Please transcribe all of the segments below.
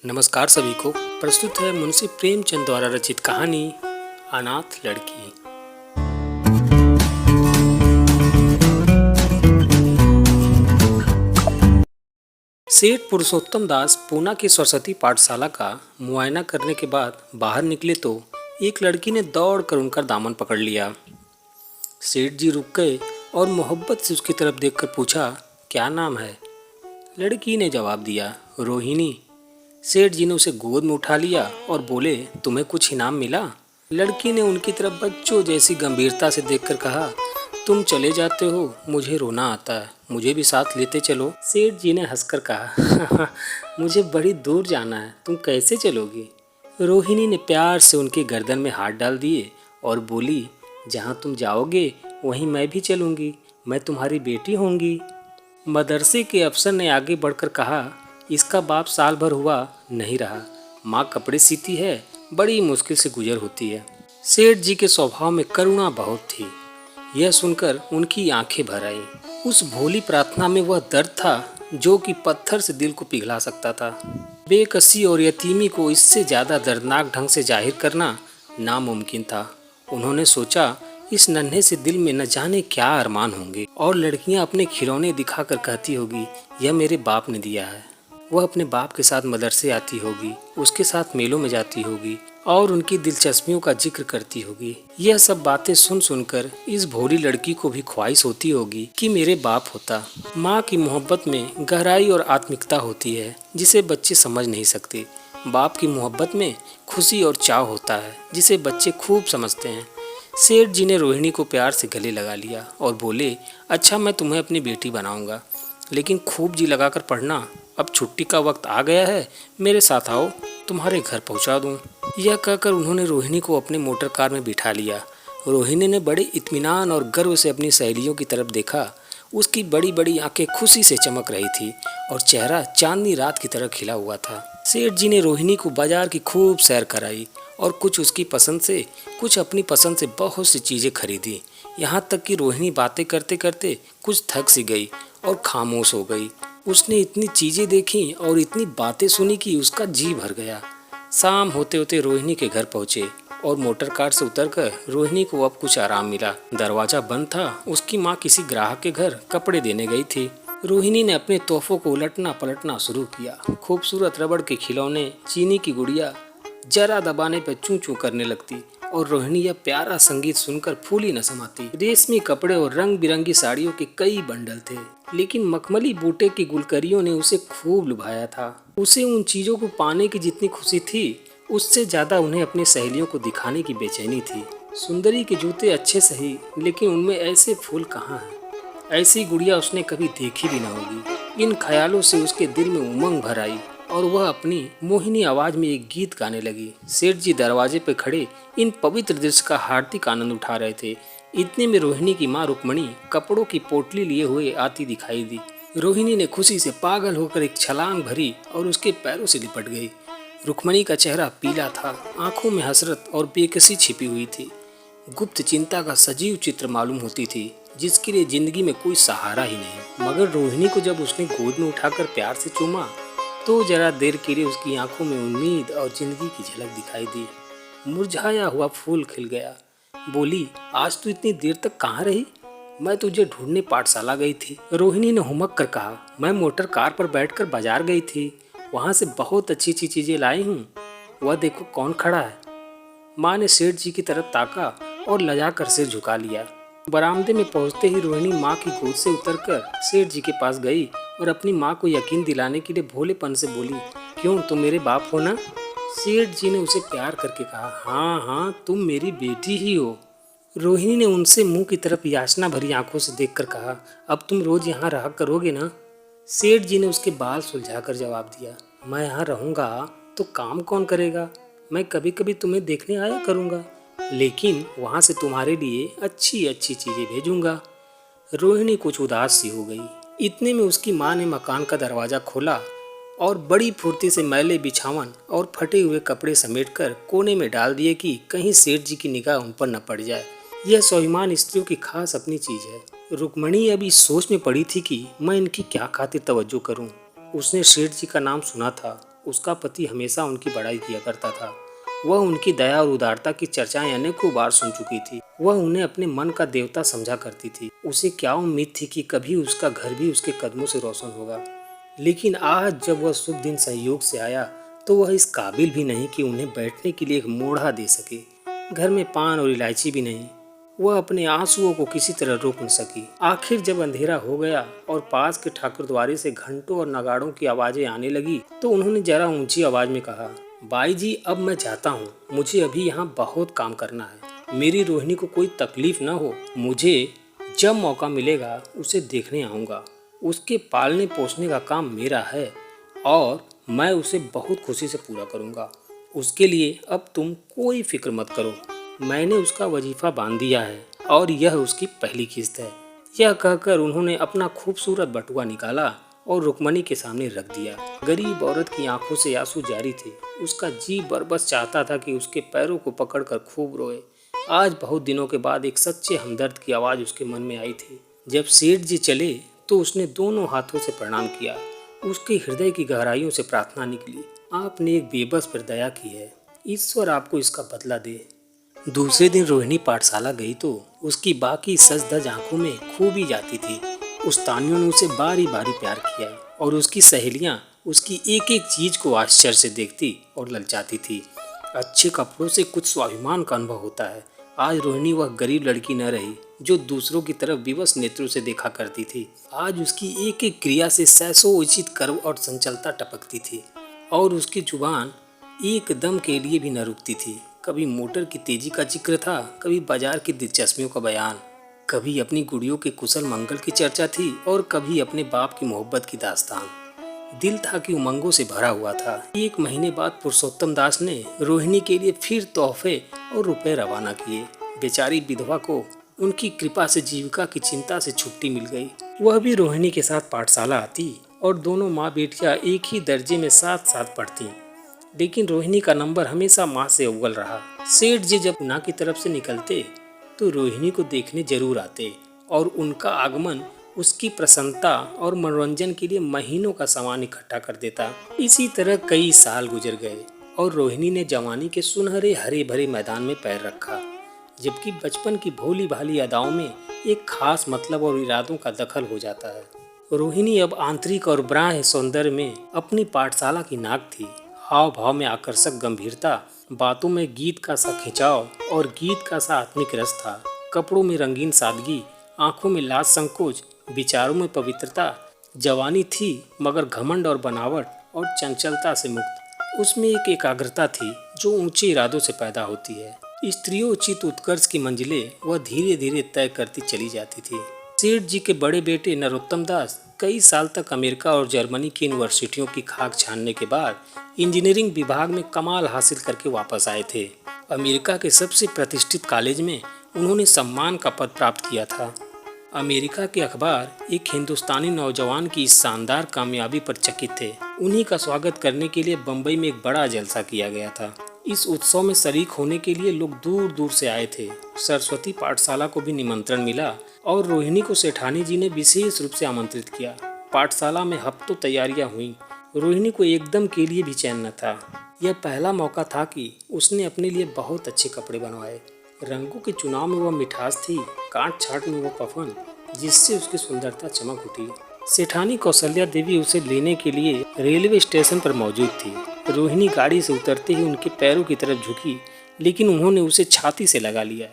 नमस्कार सभी को। प्रस्तुत है मुंशी प्रेमचंद द्वारा रचित कहानी अनाथ लड़की। सेठ पुरुषोत्तम दास पूना की सरस्वती पाठशाला का मुआयना करने के बाद बाहर निकले तो एक लड़की ने दौड़कर उनका दामन पकड़ लिया। सेठ जी रुक गए और मोहब्बत से उसकी तरफ देखकर पूछा, क्या नाम है? लड़की ने जवाब दिया, रोहिणी। सेठ जी ने उसे गोद में उठा लिया और बोले, तुम्हें कुछ इनाम मिला? लड़की ने उनकी तरफ बच्चों जैसी गंभीरता से देखकर कहा, तुम चले जाते हो, मुझे रोना आता है, मुझे भी साथ लेते चलो। सेठ जी ने हंसकर कहा, मुझे बड़ी दूर जाना है, तुम कैसे चलोगी? रोहिणी ने प्यार से उनके गर्दन में हाथ डाल दिए और बोली, जहाँ तुम जाओगे वहीं मैं भी चलूँगी, मैं तुम्हारी बेटी होंगी। मदरसे के अफसर ने आगे बढ़कर कहा, इसका बाप साल भर हुआ नहीं रहा, माँ कपड़े सीती है, बड़ी मुश्किल से गुजर होती है। सेठ जी के स्वभाव में करुणा बहुत थी। यह सुनकर उनकी आंखें भर आई। उस भोली प्रार्थना में वह दर्द था जो कि पत्थर से दिल को पिघला सकता था। बेकसी और यतीमी को इससे ज़्यादा दर्दनाक ढंग से जाहिर करना नामुमकिन था। उन्होंने सोचा, इस नन्हे से दिल में न जाने क्या अरमान होंगे और लड़कियां अपने खिलौने दिखाकर कहती होगी, यह मेरे बाप ने दिया है। वह अपने बाप के साथ मदरसे आती होगी, उसके साथ मेलों में जाती होगी और उनकी दिलचस्पियों का जिक्र करती होगी। यह सब बातें सुन सुनकर इस भोली लड़की को भी ख्वाहिश होती होगी कि मेरे बाप होता। माँ की मोहब्बत में गहराई और आत्मिकता होती है जिसे बच्चे समझ नहीं सकते। बाप की मोहब्बत में खुशी और चाव होता है जिसे बच्चे खूब समझते हैं। सेठ जी ने रोहिणी को प्यार से गले लगा लिया और बोले, अच्छा मैं तुम्हें अपनी बेटी बनाऊंगा, लेकिन खूब जी लगाकर पढ़ना। अब छुट्टी का वक्त आ गया है, मेरे साथ आओ, तुम्हारे घर पहुंचा दूं। यह कहकर उन्होंने रोहिणी को अपने मोटर कार में बिठा लिया। रोहिणी ने बड़े इत्मीनान और गर्व से अपनी सहेलियों की तरफ देखा। उसकी बड़ी बड़ी आंखें खुशी से चमक रही थी और चेहरा चांदनी रात की तरह खिला हुआ था। सेठ जी ने रोहिणी को बाजार की खूब सैर कराई और कुछ उसकी पसंद से, कुछ अपनी पसंद से बहुत सी चीज़ें खरीदी। यहाँ तक कि रोहिणी बातें करते करते कुछ थक सी गई और खामोश हो गई। उसने इतनी चीज़ें देखी और इतनी बातें सुनी कि उसका जी भर गया। शाम होते होते रोहिणी के घर पहुँचे और मोटर कार से उतरकर रोहिणी को अब कुछ आराम मिला। दरवाज़ा बंद था। उसकी माँ किसी ग्राहक के घर कपड़े देने गई थी। रोहिणी ने अपने तोहफों को उलटना पलटना शुरू किया। खूबसूरत रबड़ के खिलौने, चीनी की गुड़िया जरा दबाने पर चूं चूं करने लगती और रोहिणी यह प्यारा संगीत सुनकर फूली न समाती। रेशमी कपड़े और रंग बिरंगी साड़ियों के कई बंडल थे, लेकिन मखमली बूटे की गुलकरियों ने उसे खूब लुभाया था। उसे उन चीजों को पाने की जितनी खुशी थी, उससे ज्यादा उन्हें अपनी सहेलियों को दिखाने की बेचैनी थी। सुंदरी के जूते अच्छे सही, लेकिन उनमें ऐसे फूल कहाँ हैं? ऐसी गुड़िया उसने कभी देखी भी न होगी। इन ख्यालों से उसके दिल में उमंग भर आई और वह अपनी मोहिनी आवाज में एक गीत गाने लगी। सेठ जी दरवाजे पर खड़े इन पवित्र दृश्य का हार्दिक आनंद उठा रहे थे। इतने में रोहिणी की माँ रुक्मणी कपड़ों की पोटली लिए हुए आती दिखाई दी। रोहिणी ने खुशी से पागल होकर एक छलांग भरी और उसके पैरों से लिपट गई। रुक्मणी का चेहरा पीला था, आंखों में हसरत और बेकसी छिपी हुई थी। गुप्त चिंता का सजीव चित्र मालूम होती थी, जिसके लिए जिंदगी में कोई सहारा ही नहीं। मगर रोहिणी को जब उसने गोद में उठाकर प्यार से चूमा तो जरा देर के लिए उसकी आंखों में उम्मीद और जिंदगी की झलक दिखाई दी। मुरझाया हुआ फूल खिल गया। बोली, आज तू इतनी देर तक कहाँ रही? मैं तुझे ढूंढने पाठशाला गई थी। रोहिणी ने हुमक कर कहा, मैं मोटर कार पर बैठकर बाजार गई थी, वहाँ से बहुत अच्छी अच्छी चीजें लाई हूँ। वह देखो कौन खड़ा है। माँ ने सेठ जी की तरफ ताका और लजा कर सिर झुका लिया। बरामदे में पहुंचते ही रोहिणी माँ की गोद से उतरकर सेठ जी के पास गई और अपनी माँ को यकीन दिलाने के लिए भोलेपन से बोली, क्यों, तुम मेरे बाप हो ना? सेठ जी ने उसे प्यार करके कहा, हाँ हाँ, तुम मेरी बेटी ही हो। रोहिणी ने उनसे मुंह की तरफ याचना भरी आंखों से देखकर कहा, अब तुम रोज यहाँ रहा करोगे ना? सेठ जी ने उसके बाल सुलझाकर जवाब दिया, मैं यहाँ रहूँगा तो काम कौन करेगा? मैं कभी कभी तुम्हें देखने आया करूँगा, लेकिन वहाँ से तुम्हारे लिए अच्छी अच्छी चीज़ें भेजूंगा। रोहिणी कुछ उदास सी हो गई। इतने में उसकी माँ ने मकान का दरवाज़ा खोला और बड़ी फुर्ती से मैले बिछावन और फटे हुए कपड़े समेटकर कोने में डाल दिए कि कहीं सेठ जी की निगाह उन पर न पड़ जाए। यह स्वाभिमान स्त्रियों की खास अपनी चीज़ है। रुक्मणी अब इस सोच में पड़ी थी कि मैं इनकी क्या खातिर तवज्जो करूं। उसने सेठ जी का नाम सुना था, उसका पति हमेशा उनकी बड़ाई किया करता था। वह उनकी दया और उदारता की चर्चाएं अनेकों बार सुन चुकी थी। वह उन्हें अपने मन का देवता समझा करती थी। उसे क्या उम्मीद थी कि कभी उसका घर भी उसके कदमों से रोशन होगा। लेकिन आज जब वह शुभ दिन संयोग से आया तो वह इस काबिल भी नहीं कि उन्हें बैठने के लिए एक मोढ़ा दे सके। घर में पान और इलायची भी नहीं। वह अपने आंसुओं को किसी तरह रोक न सकी। आखिर जब अंधेरा हो गया और पास के ठाकुरद्वारे से घंटों और नगाड़ों की आवाजें आने लगी तो उन्होंने जरा ऊंची आवाज में कहा, बाई जी अब मैं जाता हूँ, मुझे अभी यहाँ बहुत काम करना है। मेरी रोहिणी को कोई तकलीफ न हो। मुझे जब मौका मिलेगा उसे देखने आऊँगा। उसके पालने पोसने का काम मेरा है और मैं उसे बहुत खुशी से पूरा करूँगा। उसके लिए अब तुम कोई फिक्र मत करो। मैंने उसका वजीफा बांध दिया है और यह उसकी पहली किस्त है। यह कहकर उन्होंने अपना खूबसूरत बटुआ निकाला और रुक्मणी के सामने रख दिया। गरीब औरत की आंखों से आंसू जारी थे। उसका जी बरबस चाहता था कि उसके पैरों को पकड़कर खूब रोए। आज बहुत दिनों के बाद एक सच्चे हमदर्द की आवाज़ उसके मन में आई थी। जब सेठ जी चले तो उसने दोनों हाथों से प्रणाम किया। उसके हृदय की गहराइयों से प्रार्थना निकली, आपने एक बेबस पर दया की है, ईश्वर आपको इसका बदला दे। दूसरे दिन रोहिणी पाठशाला गई तो उसकी बाकी सज धज आंखों में खूबी जाती थी। उस्तानियों ने उसे बारी बारी प्यार किया और उसकी सहेलियां उसकी एक एक चीज को आश्चर्य से देखती और ललचाती थी। अच्छे कपड़ों से कुछ स्वाभिमान का अनुभव होता है। आज रोहिणी वह गरीब लड़की न रही जो दूसरों की तरफ विवश नेत्रों से देखा करती थी। आज उसकी एक एक क्रिया से सैसों उचित कर्व और संचलता टपकती थी और उसकी जुबान एक दम के लिए भी न रुकती थी। कभी मोटर की तेजी का जिक्र था, कभी बाजार की दिलचस्पियों का बयान, कभी अपनी गुड़ियों के कुशल मंगल की चर्चा थी और कभी अपने बाप की मोहब्बत की दास्तान। दिल था कि उमंगों से भरा हुआ था। 1 महीने बाद पुरुषोत्तम दास ने रोहिणी के लिए फिर तोहफे और रुपए रवाना किए। बेचारी विधवा को उनकी कृपा से जीविका की चिंता से छुट्टी मिल गई। वह भी रोहिणी के साथ पाठशाला आती और दोनों माँ बेटियां एक ही दर्जे में साथ साथ पढ़ती। लेकिन रोहिणी का नंबर हमेशा माँ से अव्वल रहा। सेठ जी जब पूना की तरफ से निकलते तो रोहिणी को देखने जरूर आते और उनका आगमन उसकी प्रसन्नता और मनोरंजन के लिए महीनों का सामान इकट्ठा कर देता। इसी तरह कई साल गुजर गए और रोहिणी ने जवानी के सुनहरे हरे भरे मैदान में पैर रखा, जबकि बचपन की भोली भाली अदाओं में एक खास मतलब और इरादों का दखल हो जाता है। रोहिणी अब आंतरिक और बाह्य सौंदर्य में अपनी पाठशाला की नाक थी। हाव भाव में आकर्षक गंभीरता, बातों में गीत का सा खिंचाव और गीत का सा आत्मिक रस था। कपड़ों में रंगीन सादगी, आंखों में लाज संकोच, विचारों में पवित्रता। जवानी थी मगर घमंड और बनावट और चंचलता से मुक्त। उसमें एक एकाग्रता थी जो ऊंचे इरादों से पैदा होती है। स्त्रियोचित उत्कर्ष की मंजिलें वह धीरे धीरे तय करती चली जाती थी। सेठ जी के बड़े बेटे नरोत्तम दास कई साल तक अमेरिका और जर्मनी की यूनिवर्सिटियों की खाक छानने के बाद इंजीनियरिंग विभाग में कमाल हासिल करके वापस आए थे। अमेरिका के सबसे प्रतिष्ठित कॉलेज में उन्होंने सम्मान का पद प्राप्त किया था। अमेरिका के अखबार एक हिंदुस्तानी नौजवान की इस शानदार कामयाबी पर चकित थे। उन्हीं का स्वागत करने के लिए बम्बई में एक बड़ा जलसा किया गया था। इस उत्सव में शरीक होने के लिए लोग दूर दूर से आए थे। सरस्वती पाठशाला को भी निमंत्रण मिला और रोहिणी को सेठानी जी ने विशेष रूप से आमंत्रित किया। पाठशाला में हफ्तों तैयारियां हुई। रोहिणी को एकदम के लिए भी चैन न था। यह पहला मौका था कि उसने अपने लिए बहुत अच्छे कपड़े बनवाए। रंगों के चुनाव में वह मिठास थी, काट छाट में वो कफन जिससे उसकी सुंदरता चमक उठी। सेठानी कौशल्या देवी उसे लेने के लिए रेलवे स्टेशन पर मौजूद थी। रोहिणी गाड़ी से उतरते ही उनके पैरों की तरफ झुकी, लेकिन उन्होंने उसे छाती से लगा लिया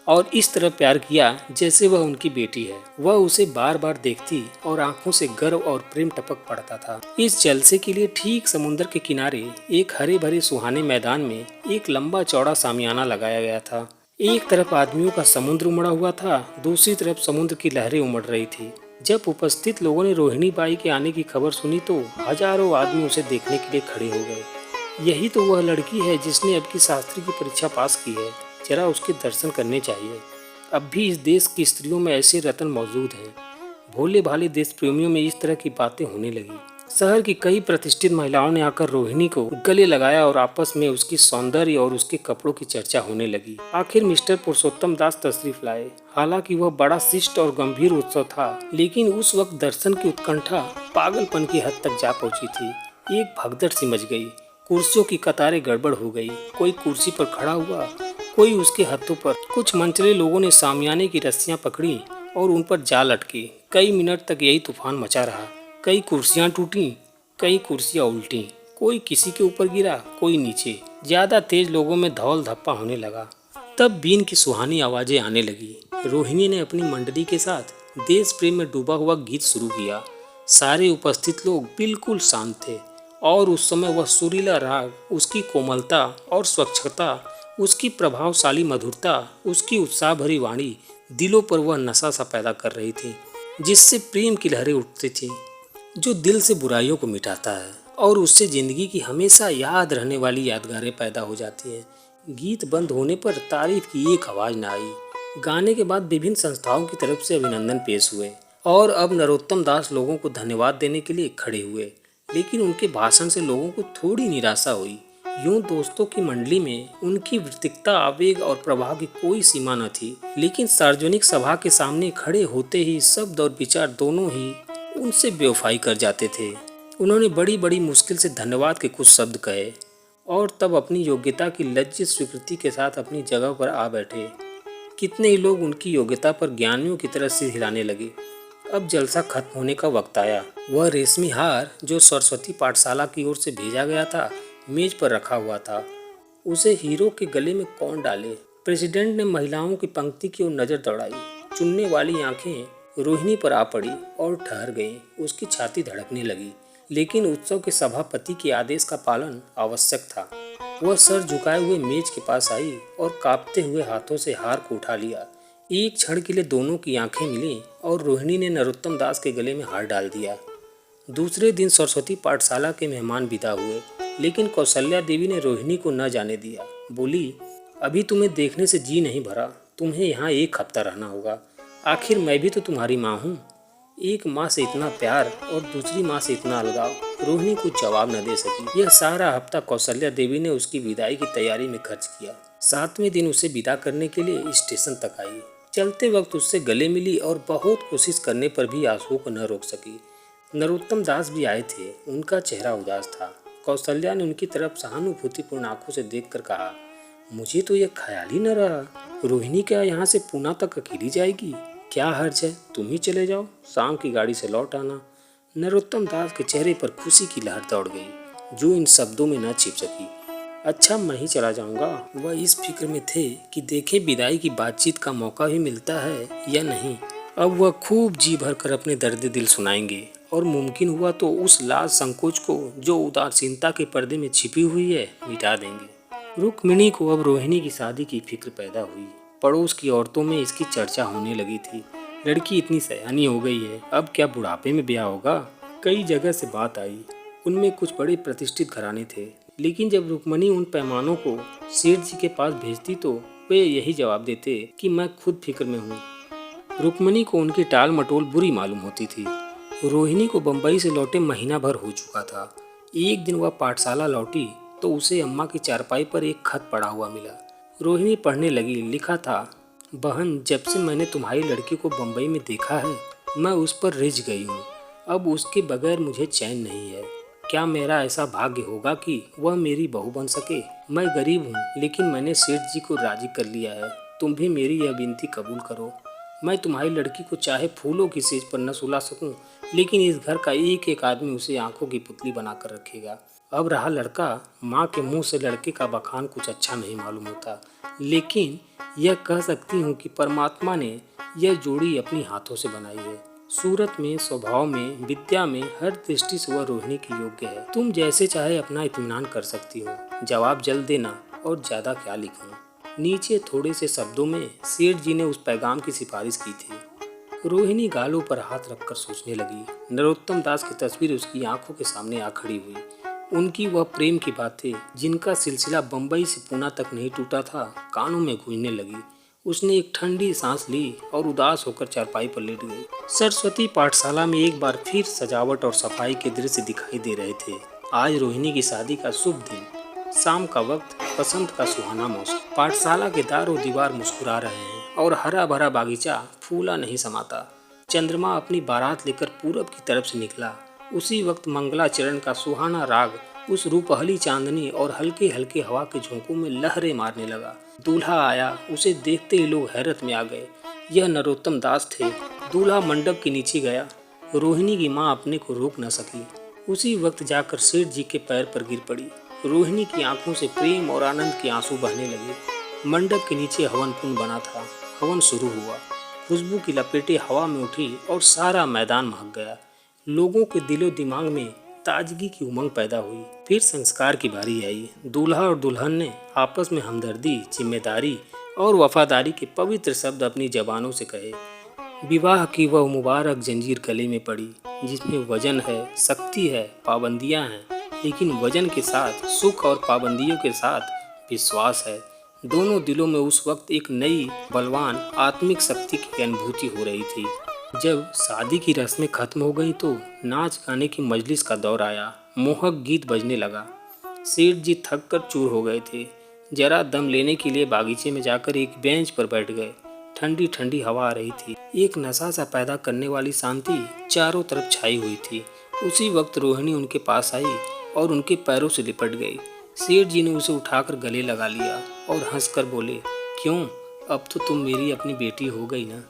और इस तरह प्यार किया जैसे वह उनकी बेटी है। वह उसे बार बार देखती और आंखों से गर्व और प्रेम टपक पड़ता था। इस जलसे के लिए ठीक समुद्र के किनारे एक हरे भरे सुहाने मैदान में एक लंबा चौड़ा सामियाना लगाया गया था। एक तरफ आदमियों का समुद्र उमड़ा हुआ था, दूसरी तरफ समुद्र की लहरें उमड़ रही थी। जब उपस्थित लोगों ने रोहिणी बाई के आने की खबर सुनी तो हजारों आदमी उसे देखने के लिए खड़े हो गए। यही तो वह लड़की है जिसने अब की शास्त्री की परीक्षा पास की है, जरा उसके दर्शन करने चाहिए। अब भी इस देश की स्त्रियों में ऐसे रत्न मौजूद हैं। भोले भाले देश प्रेमियों में इस तरह की बातें होने लगी। शहर की कई प्रतिष्ठित महिलाओं ने आकर रोहिणी को गले लगाया और आपस में उसकी सौंदर्य और उसके कपड़ों की चर्चा होने लगी। आखिर मिस्टर पुरुषोत्तम दास तशरीफ लाए। हालांकि वह बड़ा शिष्ट और गंभीर उत्सव था, लेकिन उस वक्त दर्शन की उत्कंठा पागलपन की हद तक जा पहुंची थी। एक भगदड़ सी मच गई। कुर्सियों की कतारें गड़बड़ हो गई। कोई कुर्सी पर खड़ा हुआ, कोई उसके हाथों पर। कुछ मनचले लोगों ने सामियाने की रस्सियां पकड़ी और उन पर जाल अटकी। कई मिनट तक यही तूफान मचा रहा। कई कुर्सियां टूटी, कई कुर्सियां उल्टी। कोई किसी के ऊपर गिरा, कोई नीचे। ज्यादा तेज लोगों में धौल धप्पा होने लगा। तब बीन की सुहानी आवाजें आने लगी। रोहिणी ने अपनी मंडली के साथ देश प्रेम में डूबा हुआ गीत शुरू किया। सारे उपस्थित लोग बिल्कुल शांत थे और उस समय वह सुरीला राग, उसकी कोमलता और स्वच्छता, उसकी प्रभावशाली मधुरता, उसकी उत्साह भरी वाणी दिलों पर वह नशा सा पैदा कर रही थी, जिससे प्रेम की लहरें उठती थी, जो दिल से बुराइयों को मिटाता है और उससे जिंदगी की हमेशा याद रहने वाली यादगारें पैदा हो जाती हैं। गीत बंद होने पर तारीफ की एक आवाज न आई। गाने के बाद विभिन्न संस्थाओं की तरफ से अभिनंदन पेश हुए और अब नरोत्तम दास लोगों को धन्यवाद देने के लिए खड़े हुए। लेकिन उनके भाषण से लोगों को थोड़ी निराशा हुई। यूं दोस्तों की मंडली में उनकी वृत्तिकता, आवेग और प्रभाव की कोई सीमा न थी, लेकिन सार्वजनिक सभा के सामने खड़े होते ही शब्द और विचार दोनों ही उनसे बेवफाई कर जाते थे। उन्होंने बड़ी बड़ी मुश्किल से धन्यवाद के कुछ शब्द कहे और तब अपनी योग्यता की लज्जित स्वीकृति के साथ अपनी जगह पर आ बैठे। कितने ही लोग उनकी योग्यता पर ज्ञानियों की तरह सिर हिलाने लगे। अब जलसा खत्म होने का वक्त आया। वह रेशमी हार जो सरस्वती पाठशाला की ओर से भेजा गया था, मेज पर रखा हुआ था। उसे हीरो के गले में कौन डाले? प्रेसिडेंट ने महिलाओं की पंक्ति की ओर नजर दौड़ाई। चुनने वाली आंखें रोहिणी पर आ पड़ी और ठहर गईं। उसकी छाती धड़कने लगी, लेकिन उत्सव के सभापति के आदेश का पालन आवश्यक था। वह सर झुकाए हुए मेज के पास आई और कांपते हुए हाथों से हार को उठा लिया। एक क्षण के लिए दोनों की आंखें मिलीं और रोहिणी ने नरोत्तम दास के गले में हार डाल दिया। दूसरे दिन सरस्वती पाठशाला के मेहमान विदा हुए, लेकिन कौशल्या देवी ने रोहिणी को न जाने दिया। बोली, अभी तुम्हें देखने से जी नहीं भरा। तुम्हें यहाँ एक हफ्ता रहना होगा। आखिर मैं भी तो तुम्हारी माँ हूँ। एक माँ से इतना प्यार और दूसरी माँ से इतना अलगाव। रोहिणी कुछ जवाब न दे सकी। यह सारा हफ्ता कौशल्या देवी ने उसकी विदाई की तैयारी में खर्च किया। 7वें दिन उसे विदा करने के लिए स्टेशन तक आई। चलते वक्त उससे गले मिली और बहुत कोशिश करने पर भी आंसुओं को न रोक सकी। नरोत्तम दास भी आए थे। उनका चेहरा उदास था। कौशल्या ने उनकी तरफ सहानुभूतिपूर्ण आंखों से देखकर कहा, मुझे तो यह ख्याल ही न रहा। रोहिणी क्या यहाँ से पूना तक अकेली जाएगी? क्या हर्ज है, तुम ही चले जाओ, शाम की गाड़ी से लौट आना। नरोत्तम दास के चेहरे पर खुशी की लहर दौड़ गई, जो इन शब्दों में न छिप सकी। अच्छा, मैं ही चला जाऊंगा। वह इस फिक्र में थे कि देखें विदाई की बातचीत का मौका भी मिलता है या नहीं। अब वह खूब जी भर कर अपने दर्द दिल सुनाएंगे और मुमकिन हुआ तो उस लाज संकोच को जो उदासीनता के पर्दे में छिपी हुई है मिटा देंगे। रुक्मिणी को अब रोहिणी की शादी की फिक्र पैदा हुई। पड़ोस की औरतों में इसकी चर्चा होने लगी थी। लड़की इतनी सयानी हो गई है, अब क्या बुढ़ापे में ब्याह होगा? कई जगह से बात आई। उनमें कुछ बड़े प्रतिष्ठित घराने थे, लेकिन जब रुक्मिणी उन पैमानों को सेठ जी के पास भेजती तो वे यही जवाब देते कि मैं खुद फिक्र में हूँ। रुक्मिणी को उनकी टाल मटोल बुरी मालूम होती थी। रोहिणी को बम्बई से लौटे महीना भर हो चुका था। एक दिन वह पाठशाला लौटी तो उसे अम्मा की चारपाई पर एक खत पड़ा हुआ मिला। रोहिणी पढ़ने लगी। लिखा था, बहन, जब से मैंने तुम्हारी लड़की को बम्बई में देखा है, मैं उस पर रिझ गई हूँ। अब उसके बगैर मुझे चैन नहीं है। क्या मेरा ऐसा भाग्य होगा कि वह मेरी बहू बन सके? मैं गरीब हूँ, लेकिन मैंने सेठ जी को राजी कर लिया है। तुम भी मेरी यह विनती कबूल करो। मैं तुम्हारी लड़की को चाहे फूलों की सेज पर न सुला सकूं, लेकिन इस घर का एक एक आदमी उसे आंखों की पुतली बनाकर रखेगा। अब रहा लड़का, माँ के मुंह से लड़के का बखान कुछ अच्छा नहीं मालूम होता, लेकिन यह कह सकती हूँ कि परमात्मा ने यह जोड़ी अपनी हाथों से बनाई है। सूरत में, स्वभाव में, विद्या में, हर दृष्टि से वह रोहिणी की योग्य है। तुम जैसे चाहे अपना इत्मीनान कर सकती हो। जवाब जल्द देना और ज्यादा क्या लिखूं। नीचे थोड़े से शब्दों में सेठ जी ने उस पैगाम की सिफारिश की थी। रोहिणी गालों पर हाथ रखकर सोचने लगी। नरोत्तम दास की तस्वीर उसकी आंखों के सामने आ खड़ी हुई। उनकी वह प्रेम की बातें, जिनका सिलसिला बम्बई से पूना तक नहीं टूटा था, कानों में गूंजने लगी। उसने एक ठंडी सांस ली और उदास होकर चारपाई पर लेट गई। सरस्वती पाठशाला में एक बार फिर सजावट और सफाई के दृश्य दिखाई दे रहे थे। आज रोहिणी की शादी का शुभ दिन, शाम का वक्त, बसंत का सुहाना मौसम। पाठशाला के दारों दीवार मुस्कुरा रहे हैं और हरा भरा बागीचा फूला नहीं समाता। चंद्रमा अपनी बारात लेकर पूरब की तरफ से निकला। उसी वक्त मंगलाचरण का सुहाना राग उस रूपहली चांदनी और हल्के हल्के हवा के झोंकों में लहरें मारने लगा। दूल्हा आया, उसे देखते ही लोग हैरत में आ गए। यह नरोत्तम दास थे। दूल्हा मंडप के नीचे गया। रोहिणी की माँ अपने को रोक न सकी। उसी वक्त जाकर सेठ जी के पैर पर गिर पड़ी। रोहिणी की आंखों से प्रेम और आनंद के आंसू बहने लगे। मंडप के नीचे हवन कुंड बना था। हवन शुरू हुआ। खुशबू की लपेटें हवा में उठी और सारा मैदान महक गया। लोगों के दिलो दिमाग में ताजगी की उमंग पैदा हुई। फिर संस्कार की बारी आई। दूल्हा और दुल्हन ने आपस में हमदर्दी, जिम्मेदारी और वफादारी के पवित्र शब्द अपनी जबानों से कहे। विवाह की वह मुबारक जंजीर गले में पड़ी, जिसमें वजन है, शक्ति है, पाबंदियां हैं, लेकिन वजन के साथ सुख और पाबंदियों के साथ विश्वास है। दोनों दिलों में उस वक्त एक नई बलवान आत्मिक शक्ति की अनुभूति हो रही थी। जब शादी की रस्में खत्म हो गई तो नाच गाने की मजलिस का दौर आया। मोहक गीत बजने लगा। सेठ जी थक कर चूर हो गए थे। जरा दम लेने के लिए बागीचे में जाकर एक बेंच पर बैठ गए। ठंडी ठंडी हवा आ रही थी। एक नशा सा पैदा करने वाली शांति चारों तरफ छाई हुई थी। उसी वक्त रोहिणी उनके पास आई और उनके पैरों से लिपट गई। सेठ जी ने उसे उठाकर गले लगा लिया और हंसकर बोले, क्यों, अब तो तुम मेरी अपनी बेटी हो गई ना।